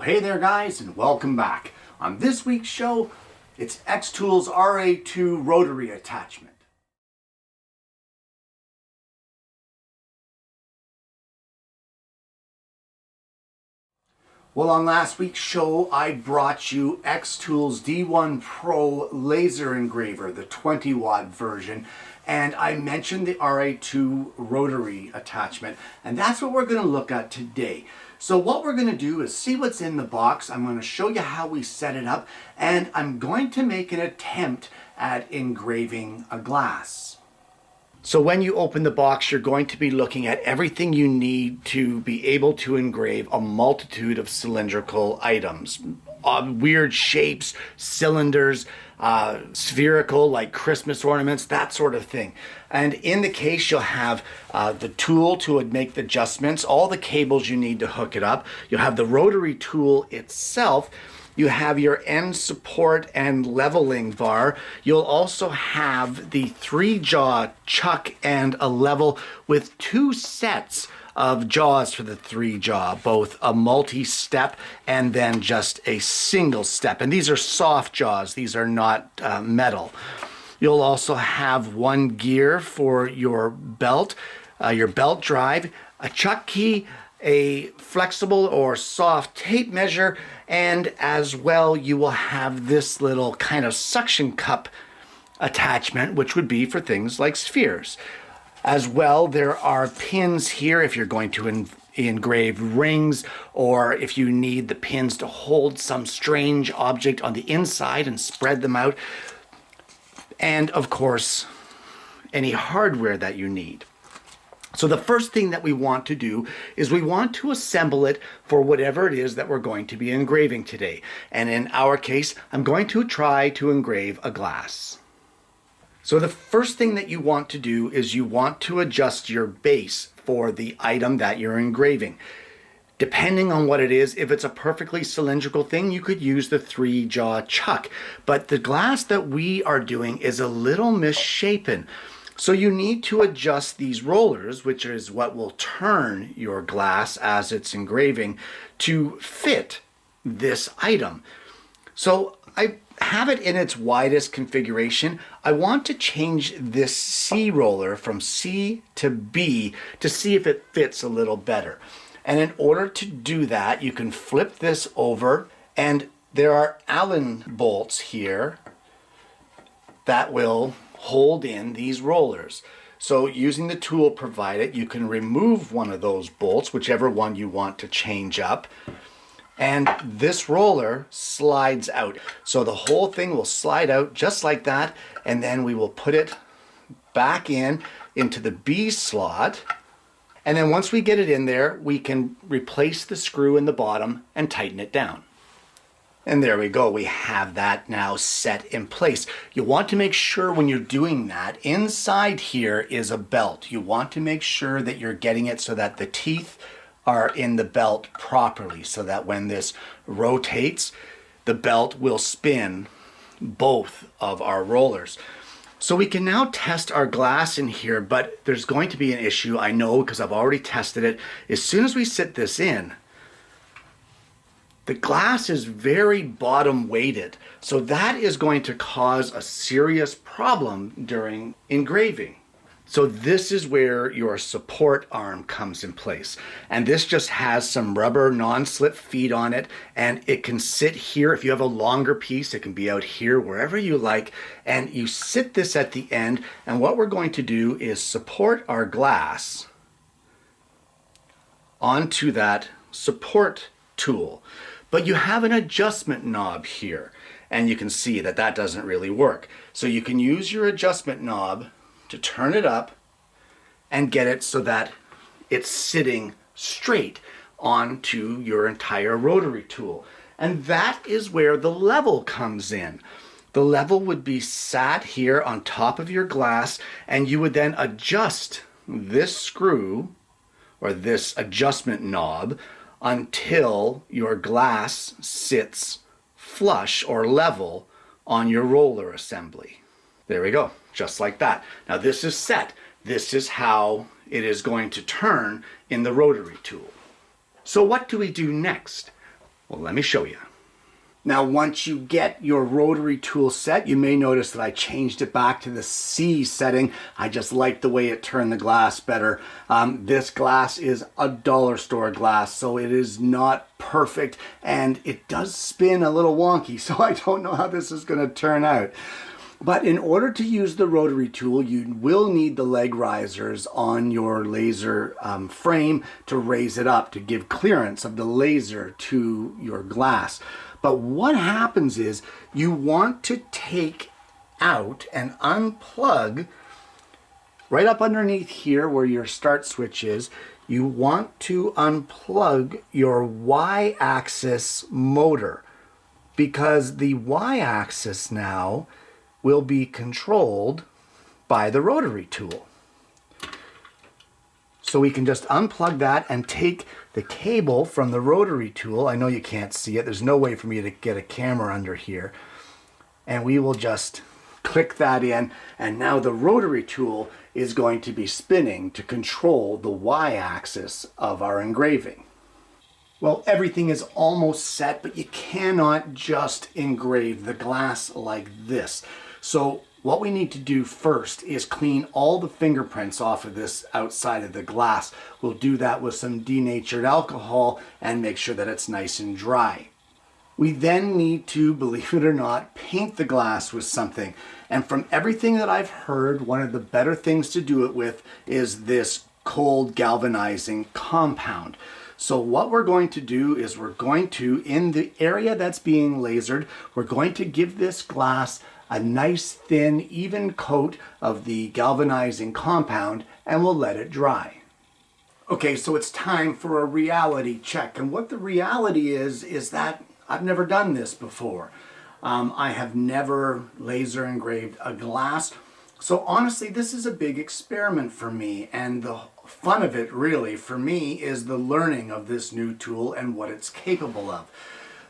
Well, hey there guys, and welcome back. On this week's show, it's Xtool's RA2 Rotary attachment. Well, on last week's show, I brought you Xtool's D1 Pro laser engraver, the 20-watt version, and I mentioned the RA2 rotary attachment, and that's what we're going to look at today. So what we're going to do is see what's in the box. I'm going to show you how we set it up, and I'm going to make an attempt at engraving a glass. So when you open the box, you're going to be looking at everything you need to be able to engrave a multitude of cylindrical items. Weird shapes, cylinders, spherical like Christmas ornaments, that sort of thing. And in the case, you'll have the tool to make the adjustments, all the cables you need to hook it up. You'll have the rotary tool itself. You have your end support and leveling bar. You'll also have the 3-jaw chuck and a level with 2 sets of jaws for the 3-jaw, both a multi-step and then just a single step. And these are soft jaws, these are not metal. You'll also have one gear for your belt drive, a chuck key, a flexible or soft tape measure, and as well you will have this little kind of suction cup attachment, which would be for things like spheres. As well, there are pins here if you're going to engrave rings, or if you need the pins to hold some strange object on the inside and spread them out. And of course, any hardware that you need. So the first thing that we want to do is we want to assemble it for whatever it is that we're going to be engraving today. And in our case, I'm going to try to engrave a glass. So the first thing that you want to do is you want to adjust your base for the item that you're engraving. Depending on what it is, if it's a perfectly cylindrical thing, you could use the 3-jaw chuck. But the glass that we are doing is a little misshapen. So you need to adjust these rollers, which is what will turn your glass as it's engraving, to fit this item. So I have it in its widest configuration. I want to change this C roller from C to B to see if it fits a little better. And in order to do that, you can flip this over, and there are Allen bolts here that will hold in these rollers. So using the tool provided, you can remove one of those bolts, whichever one you want to change up, and this roller slides out. So the whole thing will slide out just like that, and then we will put it back into the B slot, and then once we get it in there, we can replace the screw in the bottom and tighten it down. And there we go, we have that now set in place. You want to make sure when you're doing that, inside here is a belt. You want to make sure that you're getting it so that the teeth are in the belt properly, so that when this rotates, the belt will spin both of our rollers. So we can now test our glass in here, but there's going to be an issue, I know, because I've already tested it. As soon as we sit this in, the glass is very bottom weighted, so that is going to cause a serious problem during engraving. So this is where your support arm comes in place. And this just has some rubber non-slip feet on it, and it can sit here. If you have a longer piece, it can be out here, wherever you like, and you sit this at the end, and what we're going to do is support our glass onto that support tool. But you have an adjustment knob here, and you can see that that doesn't really work. So you can use your adjustment knob to turn it up and get it so that it's sitting straight onto your entire rotary tool. And that is where the level comes in. The level would be sat here on top of your glass, and you would then adjust this screw or this adjustment knob until your glass sits flush or level on your roller assembly. There we go, just like that. Now this is set. This is how it is going to turn in the rotary tool. So what do we do next? Well, let me show you. Now, once you get your rotary tool set, you may notice that I changed it back to the C setting. I just like the way it turned the glass better. This glass is a dollar store glass, so it is not perfect, and it does spin a little wonky, so I don't know how this is going to turn out. But in order to use the rotary tool, you will need the leg risers on your laser frame to raise it up to give clearance of the laser to your glass. But what happens is you want to take out and unplug right up underneath here where your start switch is. You want to unplug your Y-axis motor, because the Y-axis now will be controlled by the rotary tool. So we can just unplug that and take the cable from the rotary tool. I know you can't see it. There's no way for me to get a camera under here. And we will just click that in. And now the rotary tool is going to be spinning to control the Y-axis of our engraving. Well, everything is almost set, but you cannot just engrave the glass like this. So what we need to do first is clean all the fingerprints off of this outside of the glass. We'll do that with some denatured alcohol and make sure that it's nice and dry. We then need to, believe it or not, paint the glass with something. And from everything that I've heard, one of the better things to do it with is this cold galvanizing compound. So what we're going to do is we're going to, in the area that's being lasered, we're going to give this glass a nice thin even coat of the galvanizing compound, and we'll let it dry. Okay, so it's time for a reality check. And what the reality is that I've never done this before. I have never laser engraved a glass. So honestly, this is a big experiment for me, and the fun of it really for me is the learning of this new tool and what it's capable of.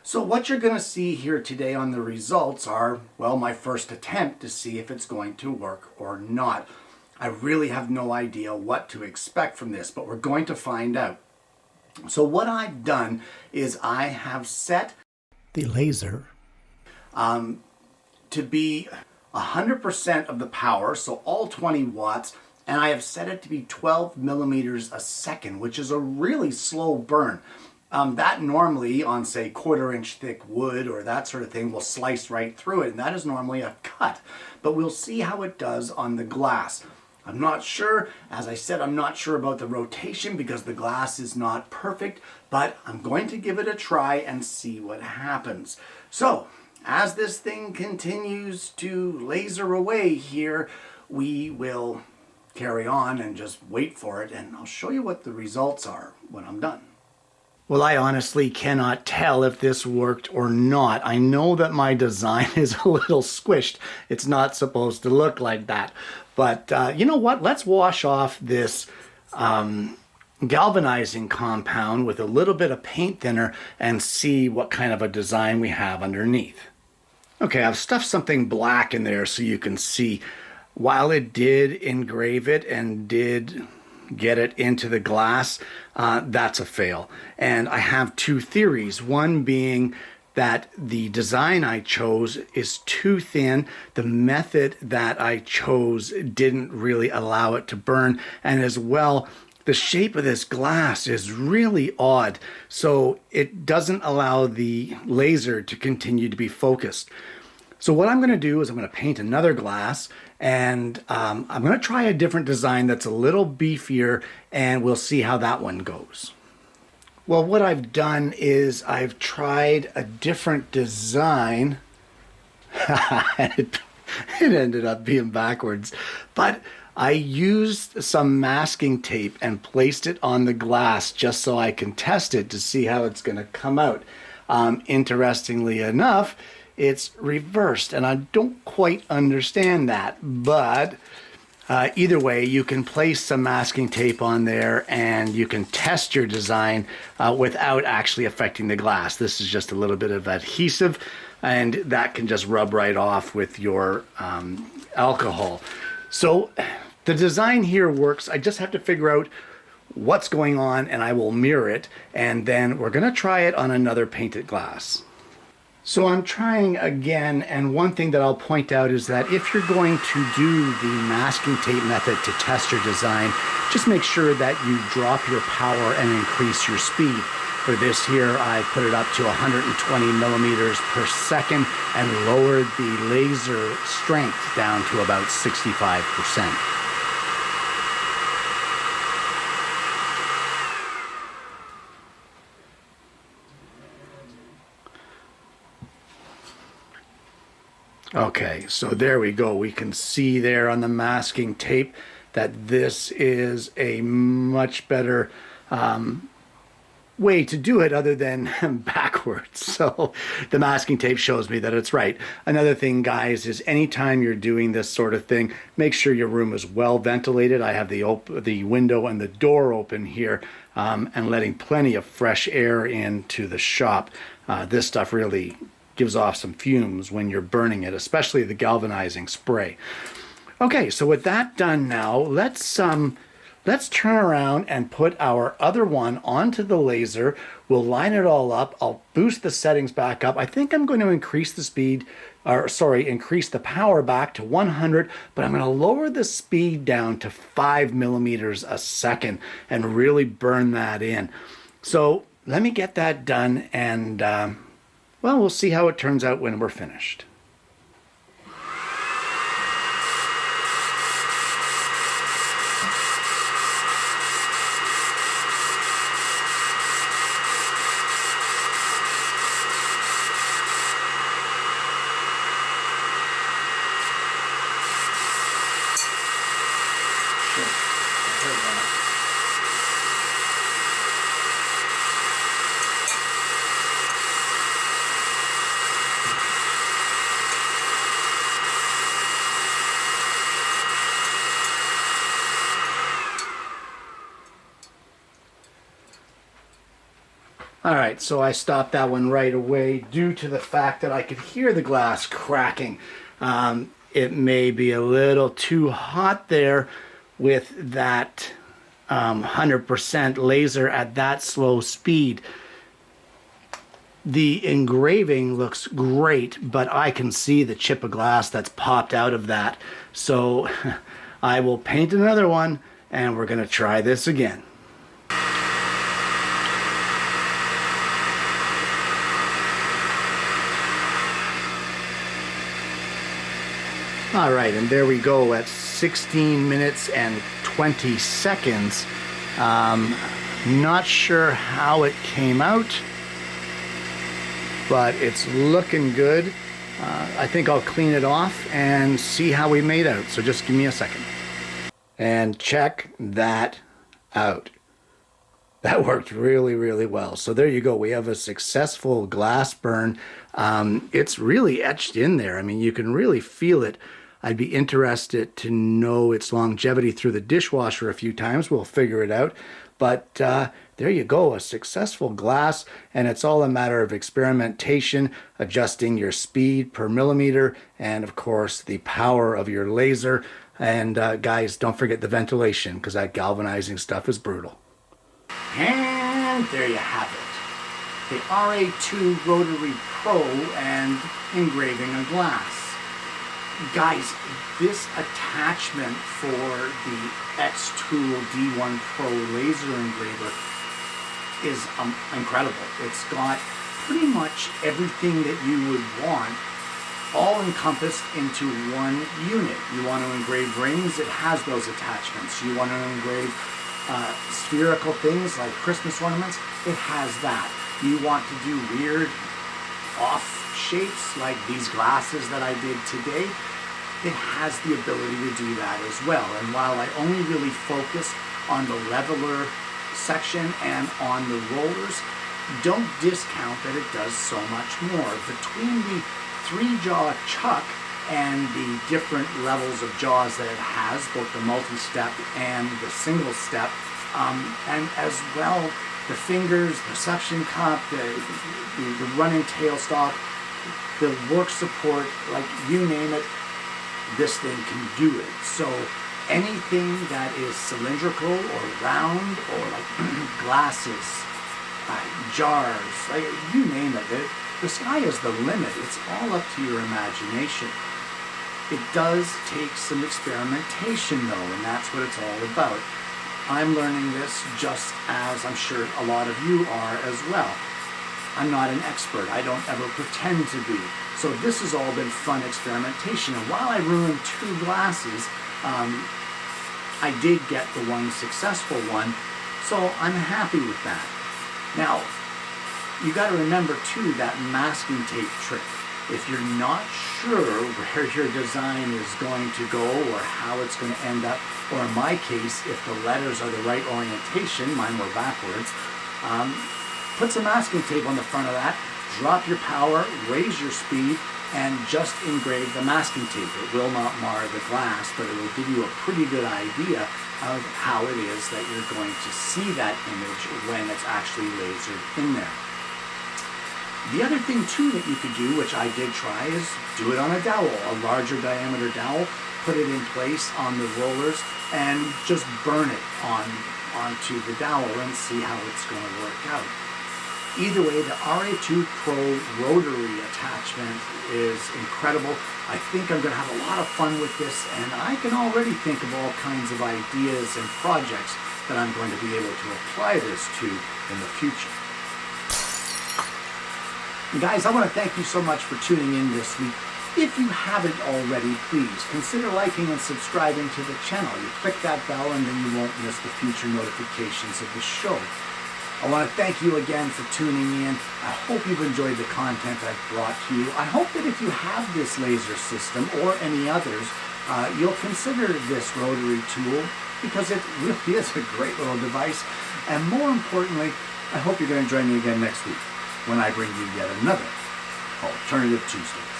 So what you're going to see here today on the results are, well, my first attempt to see if it's going to work or not. I really have no idea what to expect from this, but we're going to find out. So what I've done is I have set the laser to be 100% of the power, so all 20 watts, and I have set it to be 12 millimeters a second, which is a really slow burn. That normally on, say, quarter-inch thick wood or that sort of thing will slice right through it, and that is normally a cut. But we'll see how it does on the glass. I'm not sure, as I said, I'm not sure about the rotation because the glass is not perfect, but I'm going to give it a try and see what happens. So, as this thing continues to laser away here, we will carry on and just wait for it, and I'll show you what the results are when I'm done. Well, I honestly cannot tell if this worked or not. I know that my design is a little squished. It's not supposed to look like that. But you know what? Let's wash off this galvanizing compound with a little bit of paint thinner and see what kind of a design we have underneath. Okay, I've stuffed something black in there so you can see. While it did engrave it and did get it into the glass, that's a fail. And I have two theories. One being that the design I chose is too thin. The method that I chose didn't really allow it to burn. And as well, the shape of this glass is really odd. So it doesn't allow the laser to continue to be focused. So what I'm going to do is I'm going to paint another glass, and I'm going to try a different design that's a little beefier, and we'll see how that one goes. Well, what I've done is I've tried a different design. It ended up being backwards, but I used some masking tape and placed it on the glass just so I can test it to see how it's going to come out. Interestingly enough, it's reversed, and I don't quite understand that, but either way, you can place some masking tape on there and you can test your design without actually affecting the glass. This is just a little bit of adhesive, and that can just rub right off with your alcohol. So the design here works. I just have to figure out what's going on, and I will mirror it, and then we're going to try it on another painted glass. So I'm trying again, and one thing that I'll point out is that if you're going to do the masking tape method to test your design, just make sure that you drop your power and increase your speed. For this here, I put it up to 120 millimeters per second and lowered the laser strength down to about 65%. Okay, so there we go. We can see there on the masking tape that this is a much better way to do it other than backwards. So the masking tape shows me that it's right. Another thing, guys, is anytime you're doing this sort of thing, make sure your room is well ventilated. I have the window and the door open here and letting plenty of fresh air into the shop. This stuff really gives off some fumes when you're burning it, especially the galvanizing spray. Okay, so with that done now, let's turn around and put our other one onto the laser. We'll line it all up. I'll boost the settings back up. I think I'm going to increase the speed, increase the power back to 100, but I'm going to lower the speed down to 5 millimeters a second and really burn that in. So let me get that done, and well, we'll see how it turns out when we're finished. All right, so I stopped that one right away due to the fact that I could hear the glass cracking. It may be a little too hot there with that 100% laser at that slow speed. The engraving looks great, but I can see the chip of glass that's popped out of that. So I will paint another one, and we're going to try this again. All right, and there we go at 16 minutes and 20 seconds. Not sure how it came out, but it's looking good. I think I'll clean it off and see how we made out. So just give me a second. And check that out. That worked really, really well. So there you go. We have a successful glass burn. It's really etched in there. I mean, you can really feel it. I'd be interested to know its longevity through the dishwasher a few times. We'll figure it out. But there you go, a successful glass, and it's all a matter of experimentation, adjusting your speed per millimeter, and of course the power of your laser. And guys, don't forget the ventilation, because that galvanizing stuff is brutal. And there you have it. The RA2 Rotary Pro and engraving a glass. Guys, this attachment for the Xtool D1 Pro laser engraver is incredible. It's got pretty much everything that you would want all encompassed into one unit. You want to engrave rings, it has those attachments. You want to engrave spherical things like Christmas ornaments, it has that. You want to do weird off shapes like these glasses that I did today, it has the ability to do that as well. And while I only really focus on the leveler section and on the rollers, don't discount that it does so much more. Between the 3-jaw chuck and the different levels of jaws that it has, both the multi-step and the single step, and as well the fingers, the suction cup, the running tailstock, the work support, like you name it, this thing can do it. So anything that is cylindrical or round or like glasses, jars, like, you name it. The sky is the limit. It's all up to your imagination. It does take some experimentation though, and that's what it's all about. I'm learning this just as I'm sure a lot of you are as well. I'm not an expert. I don't ever pretend to be. So this has all been fun experimentation. And while I ruined 2 glasses, I did get the one successful one, so I'm happy with that. Now, you got to remember too that masking tape trick. If you're not sure where your design is going to go or how it's going to end up, or in my case, if the letters are the right orientation, mine were backwards, put some masking tape on the front of that, drop your power, raise your speed, and just engrave the masking tape. It will not mar the glass, but it will give you a pretty good idea of how it is that you're going to see that image when it's actually lasered in there. The other thing too that you could do, which I did try, is do it on a dowel, a larger diameter dowel, put it in place on the rollers, and just burn it onto the dowel and see how it's going to work out. Either way, the RA2 Pro Rotary attachment is incredible. I think I'm going to have a lot of fun with this, and I can already think of all kinds of ideas and projects that I'm going to be able to apply this to in the future. And guys, I want to thank you so much for tuning in this week. If you haven't already, please consider liking and subscribing to the channel. You click that bell and then you won't miss the future notifications of the show. I want to thank you again for tuning in. I hope you've enjoyed the content I've brought to you. I hope that if you have this laser system or any others, you'll consider this rotary tool because it really is a great little device. And more importantly, I hope you're going to join me again next week when I bring you yet another Alternative Tuesday.